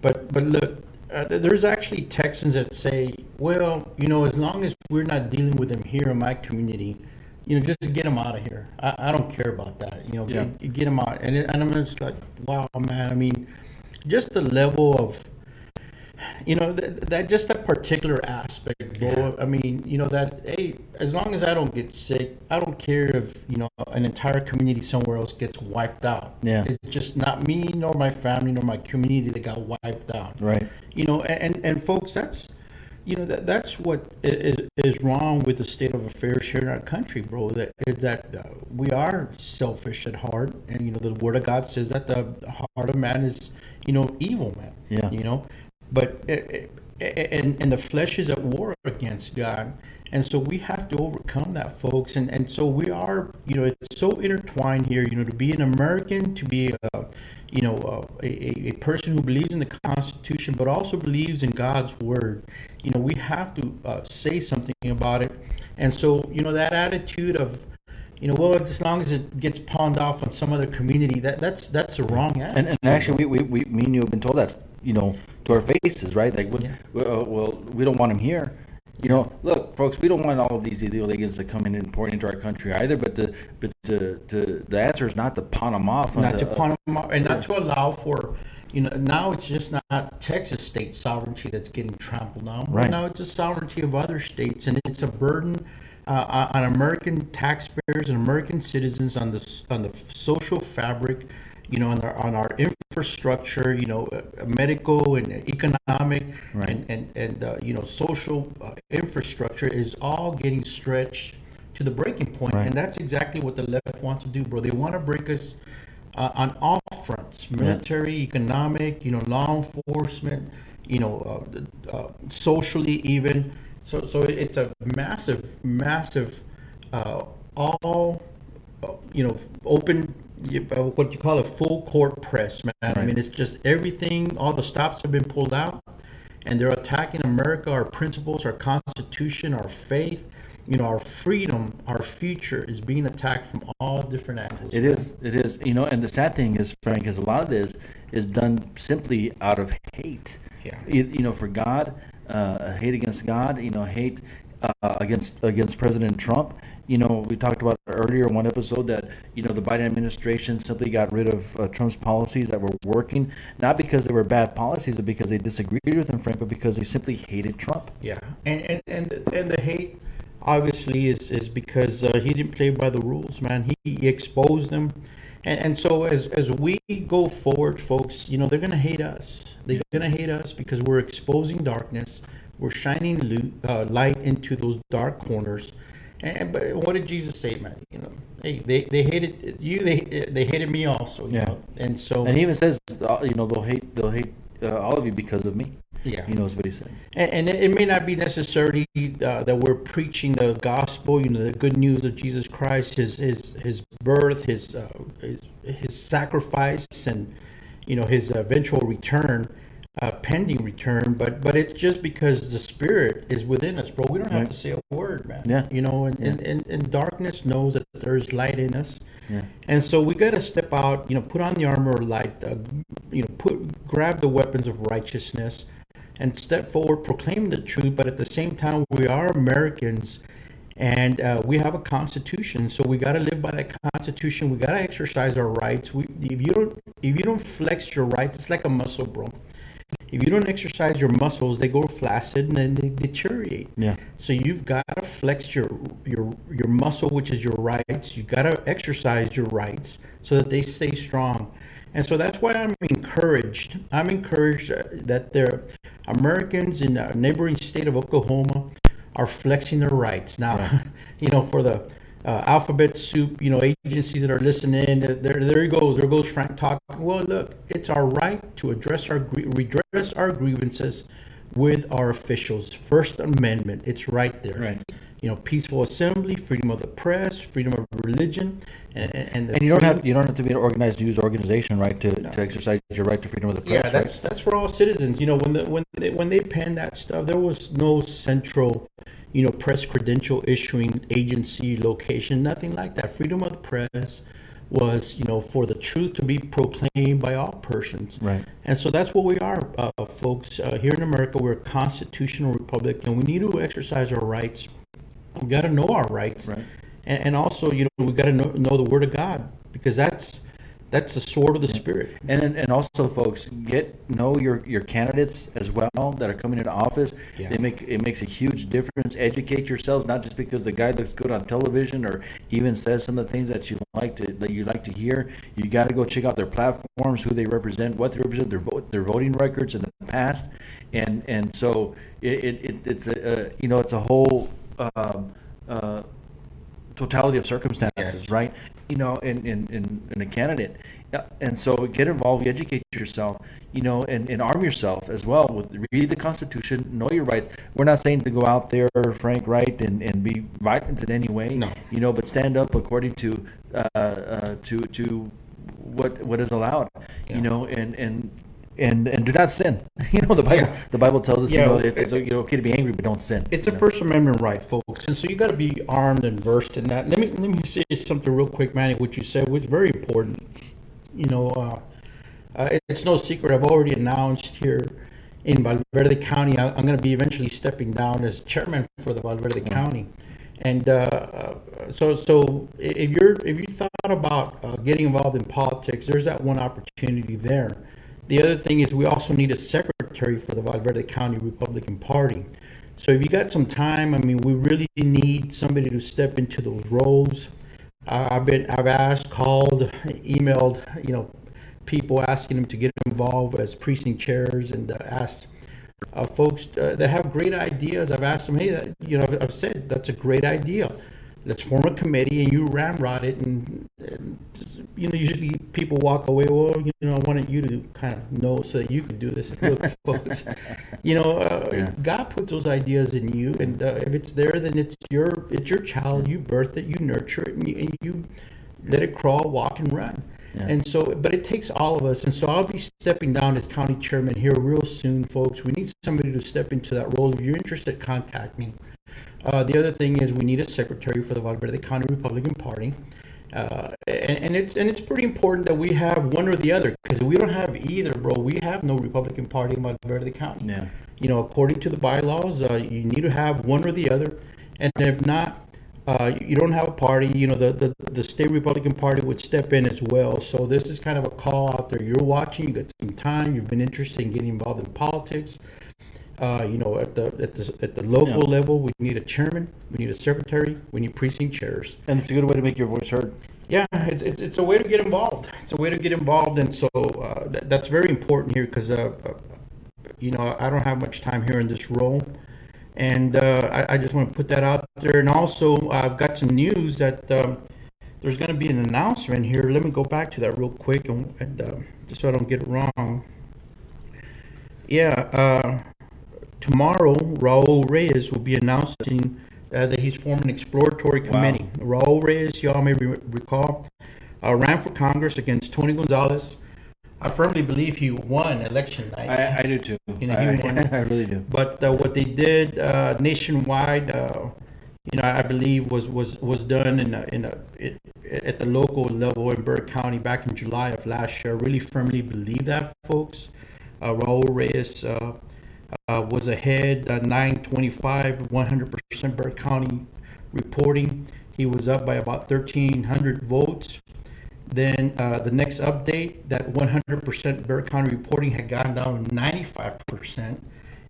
But look, there's actually Texans that say, well, as long as we're not dealing with them here in my community, just get them out of here. I don't care about that. Get them out. And I'm just like, wow, man. I mean, just the level of, that particular aspect, bro. I mean, that, hey, as long as I don't get sick, I don't care if, an entire community somewhere else gets wiped out. Yeah. It's just not me, nor my family, nor my community that got wiped out. Right. And folks, that's, that's what is wrong with the state of affairs here in our country, bro. That we are selfish at heart, and the Word of God says that the heart of man is, evil, man. Yeah. But and the flesh is at war against God, and so we have to overcome that, folks. And so we are, it's so intertwined here. To be an American, to be a person who believes in the Constitution, but also believes in God's word. We have to say something about it. And so, that attitude of, well, as long as it gets pawned off on some other community, that's the wrong attitude. And actually, we me and you have been told that, to our faces, right? Like, well, we don't want him here. Look, folks, we don't want all of these illegal aliens to come in and pour into our country either. But the answer is not to pawn them off. Not to pawn them off, and not to allow for, now it's just not Texas state sovereignty that's getting trampled on. Right. Now it's the sovereignty of other states, and it's a burden on American taxpayers and American citizens on the social fabric, on our infrastructure, medical and economic, right, and social infrastructure is all getting stretched to the breaking point. Right. And that's exactly what the left wants to do, bro. They want to break us on all fronts: military, economic, law enforcement, socially even. So it's a massive, all, open, what you call a full court press, man. Right. I mean, it's just everything, all the stops have been pulled out, and they're attacking America, our principles, our Constitution, our faith, our freedom, our future is being attacked from all different angles. It is. And the sad thing is, Frank, is a lot of this is done simply out of hate. Yeah. For God, hate against God, hate against President Trump. We talked about earlier in one episode that, the Biden administration simply got rid of Trump's policies that were working, not because they were bad policies, but because they disagreed with him, Frank, but because they simply hated Trump. Yeah. And the hate obviously is because he didn't play by the rules, man. He exposed them. And so as we go forward, folks, they're going to hate us. They're going to hate us because we're exposing darkness. We're shining light into those dark corners. But what did Jesus say, man? You know, hey, they hated you. They hated me also. You know? And so, and he even says, you know, they'll hate all of you because of me. yeah, He knows what he's saying. and it may not be necessarily that we're preaching the gospel, you know, the good news of Jesus Christ, his birth, his sacrifice, and you know his eventual return, pending return. But it's just because the Spirit is within us, bro. We don't have to say a word, man. Yeah. You know, and darkness knows that there's light in us. Yeah. And so we got to step out, you know, put on the armor of light, you know, grab the weapons of righteousness, and step forward, proclaim the truth. But at the same time, we are Americans, and we have a constitution. So we got to live by that constitution. We got to exercise our rights. If you don't flex your rights, it's like a muscle, bro. If you don't exercise your muscles, they go flaccid and then they deteriorate. Yeah. So you've got to flex your muscle, which is your rights. You got to exercise your rights so that they stay strong. And so that's why I'm encouraged. I'm encouraged that there Americans in the neighboring state of Oklahoma are flexing their rights now. You know, for the alphabet soup, you know, agencies that are listening. There he goes. There goes Frank talking. Well, look, it's our right to redress our grievances with our officials. First Amendment. It's right there. Right. You know, peaceful assembly, freedom of the press, freedom of religion, and You don't have to be an organized news organization, right, to exercise your right to freedom of the press. yeah, that's for all citizens. You know, when they penned that stuff, there was no central, you know, press credential issuing agency location, nothing like that. Freedom of the press was, you know, for the truth to be proclaimed by all persons. Right. And so that's what we are, folks. Here in America, we're a constitutional republic, and we need to exercise our rights. We got to know our rights, Right. and also, you know, we got to know the Word of God, because that's the sword of the Spirit. And also, folks, know your candidates as well that are coming into office. Yeah. It makes a huge difference. Educate yourselves, not just because the guy looks good on television or even says some of the things that you like to hear. You got to go check out their platforms, who they represent, what they represent, their voting records in the past, and so it's a whole totality of circumstances, Yes. right? You know, in a candidate. And so get involved, educate yourself, you know, and arm yourself as well with read the Constitution, know your rights. We're not saying to go out there, Frank, right, and be violent in any way. No. You know, but stand up according to what is allowed. Yeah. You know, and do not sin. You know, the Bible tells us, Yeah, you know, it's okay to be angry, but don't sin. It's a First Amendment right, folks, and so you got to be armed and versed in that. Let me say something real quick, Manny. What you said was very important. You know, it's no secret. I've already announced here in Valverde County, I'm going to be eventually stepping down as chairman for the Valverde County. And so if you thought about getting involved in politics, there's that one opportunity there. The other thing is we also need a secretary for the Valverde County Republican Party. So if you got some time, I mean, we really need somebody to step into those roles. I've asked, called, emailed, you know, people asking them to get involved as precinct chairs, and asked folks that have great ideas. I've asked them, hey, I've said that's a great idea. Let's form a committee and you ramrod it, and you know, usually people walk away. Well, you know, I wanted you to kind of know so that you could do this. Look, folks, you know, God put those ideas in you, and if it's there, then it's your child. You birth it, you nurture it, and you let it crawl, walk, and run. Yeah. And so, but it takes all of us. And so I'll be stepping down as county chairman here real soon, folks. We need somebody to step into that role. If you're interested, contact me. The other thing is we need a secretary for the Valverde County Republican Party, and it's pretty important that we have one or the other, because if we don't have either, bro, we have no Republican Party in Valverde County. Yeah. You know, according to the bylaws, you need to have one or the other, and if not, you don't have a party. You know, the state Republican Party would step in as well. So this is kind of a call out there. You're watching, you got some time, you've been interested in getting involved in politics. You know, at the local level, we need a chairman, we need a secretary, we need precinct chairs, and it's a good way to make your voice heard. Yeah, it's a way to get involved. It's a way to get involved, and so that's very important here, because you know, I don't have much time here in this role, And I just want to put that out there. And also, I've got some news that there's going to be an announcement here. Let me go back to that real quick, and just so I don't get it wrong. Yeah, tomorrow, Raul Reyes will be announcing that he's forming an exploratory committee. Raul Reyes, y'all may recall, ran for Congress against Tony Gonzalez. I firmly believe he won election night. I do too. You know, he won. I really do. But what they did nationwide, I believe was done at the local level in Burke County back in July of last year. I really firmly believe that, folks. Raul Reyes was ahead 925, 100% Burke County reporting. He was up by about 1,300 votes. Then the next update, that 100% Burke County reporting had gone down 95%.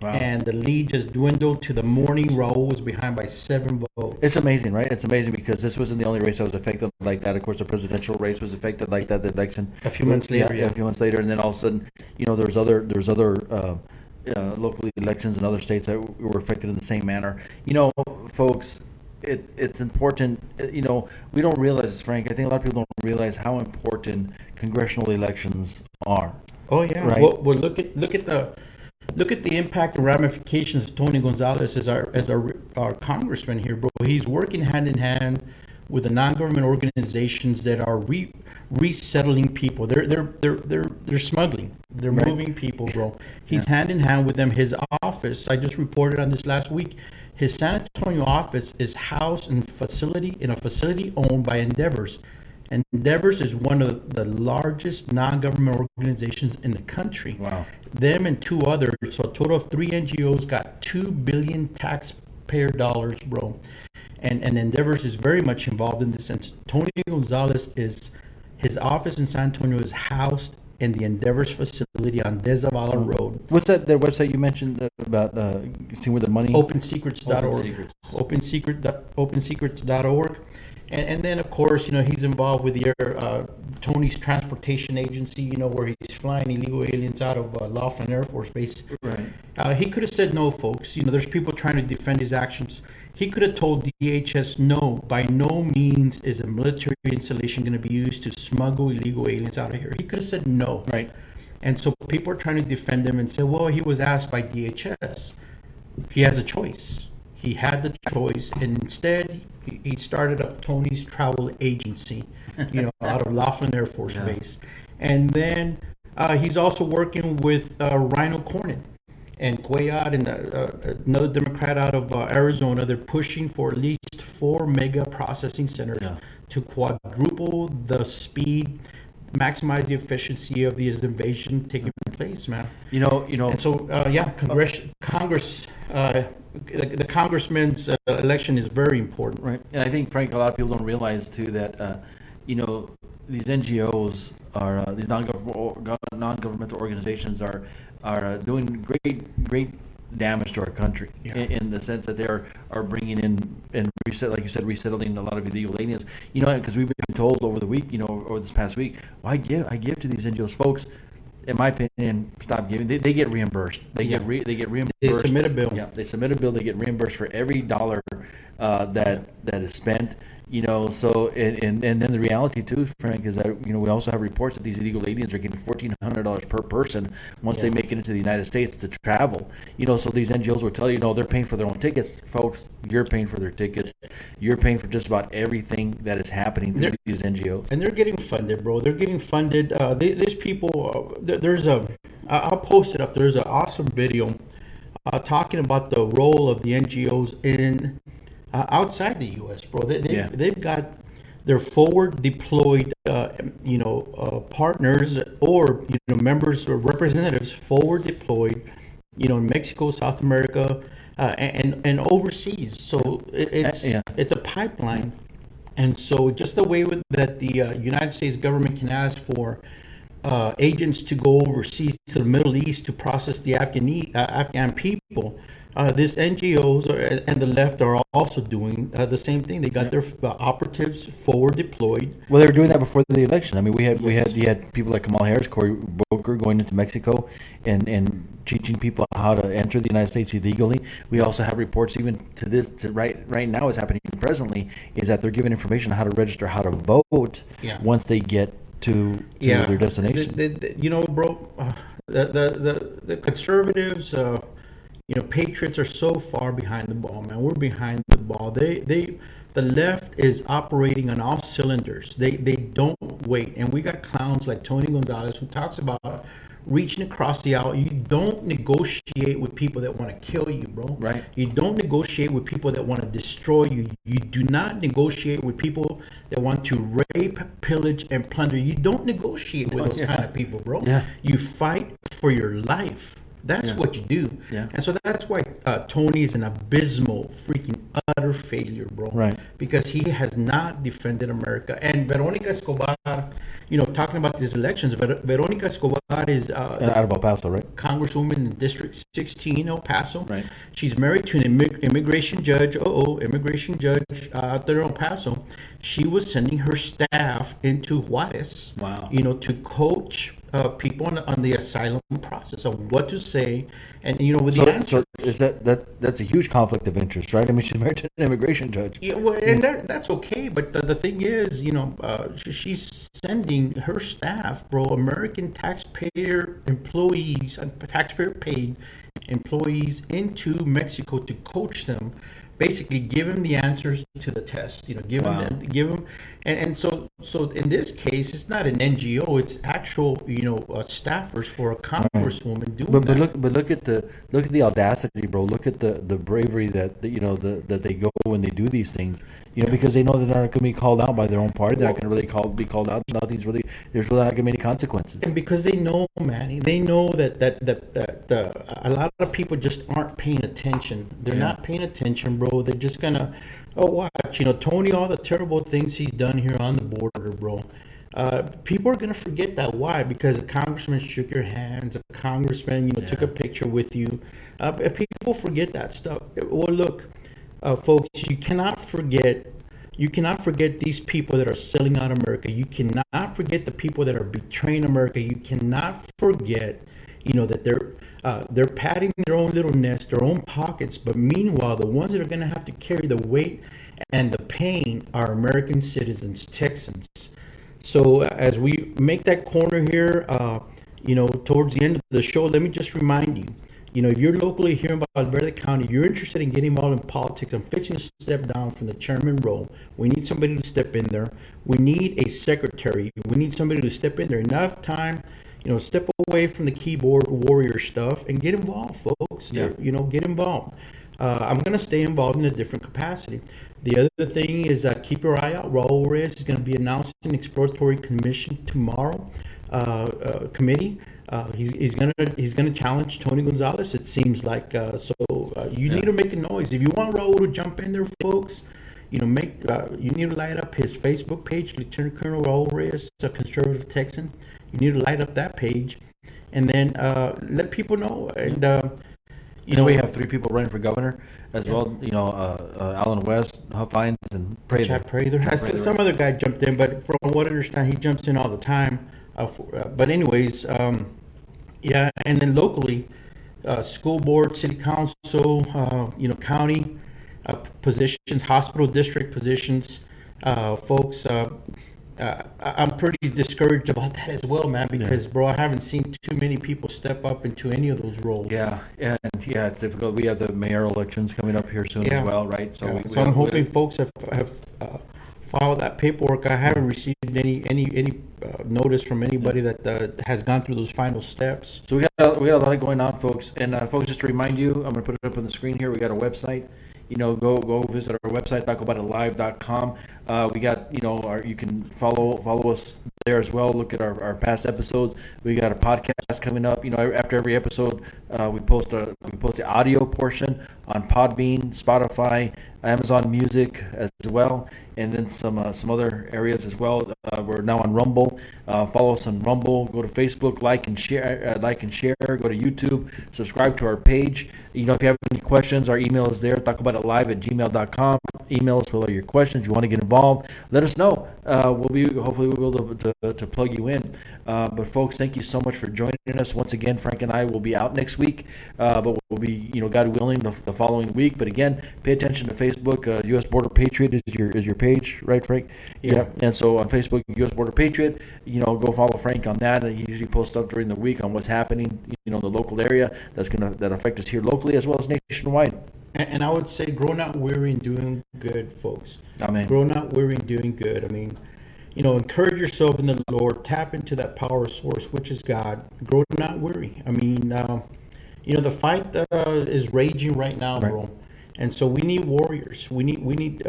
Wow. And the lead just dwindled to the morning. Raul was behind by 7 votes. It's amazing, right? It's amazing because this wasn't the only race that was affected like that. Of course, the presidential race was affected like that. The election a few months later, a few months later, and then all of a sudden, there's other local elections in other states that were affected in the same manner. Folks, it's important. We don't realize this, Frank. I think a lot of people don't realize how important congressional elections are. Oh yeah. Right? Well, look at the impact and ramifications of Tony Gonzalez as our congressman here, bro. He's working hand in hand with the non-government organizations that are resettling people. They're smuggling. They're right. Moving people, bro. He's hand in hand with them. His office, I just reported on this last week. His San Antonio office is housed in a facility owned by Endeavors. Endeavors is one of the largest non-government organizations in the country. Wow. Them and 2 others, so a total of 3 NGOs got $2 billion taxpayer dollars, bro. And Endeavors is very much involved in this. And Tony Gonzalez his office in San Antonio is housed in the Endeavors facility on Dezavala Road. What's that? Their website you mentioned about seeing where the money? OpenSecrets.org. OpenSecrets.org. And then, of course, he's involved with Tony's transportation agency, where he's flying illegal aliens out of Laughlin Air Force Base. Right. He could have said no, folks. There's people trying to defend his actions. He could have told DHS, no, by no means is a military installation going to be used to smuggle illegal aliens out of here. He could have said no. Right. And so people are trying to defend him and say, well, he was asked by DHS. He has a choice. He had the choice, and instead he started up Tony's travel agency, out of Laughlin Air Force Base. And then he's also working with Rhino Cornyn and Cuellar and another Democrat out of Arizona. They're pushing for at least 4 mega processing centers to quadruple the speed, maximize the efficiency of this invasion taking place, man. And so, Congress, the congressman's election is very important. Right. And I think, Frank, a lot of people don't realize, too, that, these NGOs are, these non-governmental organizations are doing great damage to our country in the sense that they are bringing in and like you said, resettling a lot of illegal aliens. Because we've been told over the week, over this past week, I give to these NGOs, folks. In my opinion, stop giving. They get reimbursed. They get reimbursed. They submit a bill. Yeah, they submit a bill. They get reimbursed for every dollar that is spent. So and then the reality too, Frank, is that we also have reports that these illegal aliens are getting $1,400 per person once they make it into the United States to travel. So these NGOs will tell you, no, they're paying for their own tickets, folks. You're paying for their tickets. You're paying for just about everything that is happening through these NGOs. And they're getting funded, bro. They're getting funded. These people. I'll post it up. There's an awesome video talking about the role of the NGOs in. Outside the U.S., bro, they've got their forward deployed, partners or members or representatives forward deployed, in Mexico, South America, and overseas. So it's a pipeline, and so just the way that the United States government can ask for agents to go overseas to the Middle East to process the Afghan people. These NGOs and the left are also doing the same thing. They got their operatives forward deployed. Well, they were doing that before the election. I mean, you had people like Kamala Harris, Cory broker going into Mexico and teaching people how to enter the United States illegally. We also have reports even to right now is happening presently, is that they're giving information on how to register, how to vote once they get to their destination. You know, bro, the conservatives, patriots are so far behind the ball, man. We're behind the ball. The left is operating on all cylinders. They don't wait. And we got clowns like Tony Gonzalez who talks about reaching across the aisle. You don't negotiate with people that want to kill you, bro. Right. You don't negotiate with people that want to destroy you. You do not negotiate with people that want to rape, pillage, and plunder. You don't negotiate with those kind of people, bro. Yeah. You fight for your life. That's what you do. Yeah. And so that's why Tony is an abysmal, freaking utter failure, bro. Right. Because he has not defended America. And Veronica Escobar, talking about these elections, Veronica Escobar is Out of El Paso, right? Congresswoman in District 16, El Paso. Right. She's married to an immigration judge. Immigration judge out there in El Paso. She was sending her staff into Juarez. Wow. To coach people on the asylum process on what to say, and with the answer. So is that's a huge conflict of interest, right? I mean, she's married to an immigration judge. Yeah, well, and that's okay, but the thing is, she's sending her staff, bro, American taxpayer employees, taxpayer-paid employees into Mexico to coach them, basically give them the answers to the test. Give them, and so in this case, it's not an NGO; it's actual, staffers for a congresswoman doing that. But look at the audacity, bro. Look at the bravery that that they go when they do these things. Because they know they're not going to be called out by their own party. They're not going to really be called out. There's really not going to be any consequences. And because they know, Manny, they know that a lot of people just aren't paying attention. They're not paying attention, bro. They're just gonna, watch. Tony, all the terrible things he's done here on the border, bro. People are gonna forget that. Why? Because a congressman shook your hands. A congressman, took a picture with you. People forget that stuff. Well, look, folks, you cannot forget these people that are selling out America. You cannot forget the people that are betraying America. You cannot forget, that they're padding their own little nest, their own pockets. But meanwhile, the ones that are going to have to carry the weight and the pain are American citizens, Texans. So as we make that corner here, towards the end of the show, let me just remind you, if you're locally here in Valverde County, you're interested in getting involved in politics, I'm fixing to step down from the chairman role. We need somebody to step in there. We need a secretary. We need somebody to step in there. Enough time, step away from the keyboard warrior stuff and get involved, folks. Yeah. Get involved. I'm going to stay involved in a different capacity. The other thing is that keep your eye out. Raul Reyes is going to be announcing an exploratory commission tomorrow. Committee. He's gonna challenge Tony Gonzalez. It seems like you need to make a noise if you want Raul to jump in there, folks. You need to light up his Facebook page, Lieutenant Colonel Raul Reyes, a conservative Texan. You need to light up that page, and then let people know. And we have 3 people running for governor as well. Alan West, Huff Hines, and Prather. Chad Prather. Some other guy jumped in, but from what I understand, he jumps in all the time. But anyways, and then locally, school board, city council, county positions, hospital district positions, folks. I'm pretty discouraged about that as well, man, because, bro, I haven't seen too many people step up into any of those roles. Yeah, and it's difficult. We have the mayoral elections coming up here soon as well, right? So, I'm hoping folks have filed that paperwork. I haven't received any notice from anybody that has gone through those final steps. So we got a lot going on, folks. And folks, just to remind you, I'm going to put it up on the screen here. We got a website. Go visit our website, TACOBOUTITLive.com. We got, you can follow us there as well. Look at our past episodes. We got a podcast coming up. After every episode, we post the audio portion on Podbean, Spotify, Amazon Music as well, and then some other areas as well. We're now on Rumble. Follow us on Rumble. Go to Facebook, like and share. Go to YouTube. Subscribe to our page. If you have any questions, our email is there. TACOBOUTITLive@gmail.com. Email us with all your questions. If you want to get involved, let us know. hopefully we'll be able to plug you in. But folks, thank you so much for joining us once again. Frank and I will be out next week, but we'll be, God willing, the following week. But again, pay attention to Facebook. U.S. Border Patriot is your page, right, Frank? Yeah. And so on Facebook, U.S. Border Patriot, go follow Frank on that. He usually posts stuff during the week on what's happening, in the local area that affect us here locally as well as nationwide. And I would say, grow not weary in doing good, folks. Amen. Grow not weary in doing good. I mean, encourage yourself in the Lord. Tap into that power source, which is God. Grow not weary. I mean, the fight is raging right now, Right. bro. And so we need warriors. We need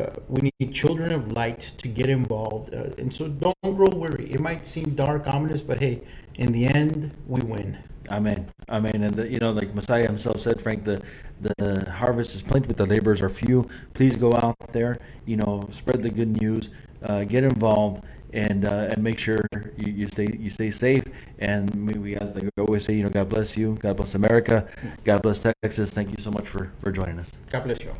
children of light to get involved. And so don't grow weary. It might seem dark, ominous, but hey, in the end, we win. Amen. Amen. And like Messiah himself said, Frank, the harvest is plenty, but the laborers are few. Please go out there, spread the good news, get involved, and make sure you stay safe. And we, as like we always say, God bless you, God bless America, God bless Texas. Thank you so much for joining us. God bless you all.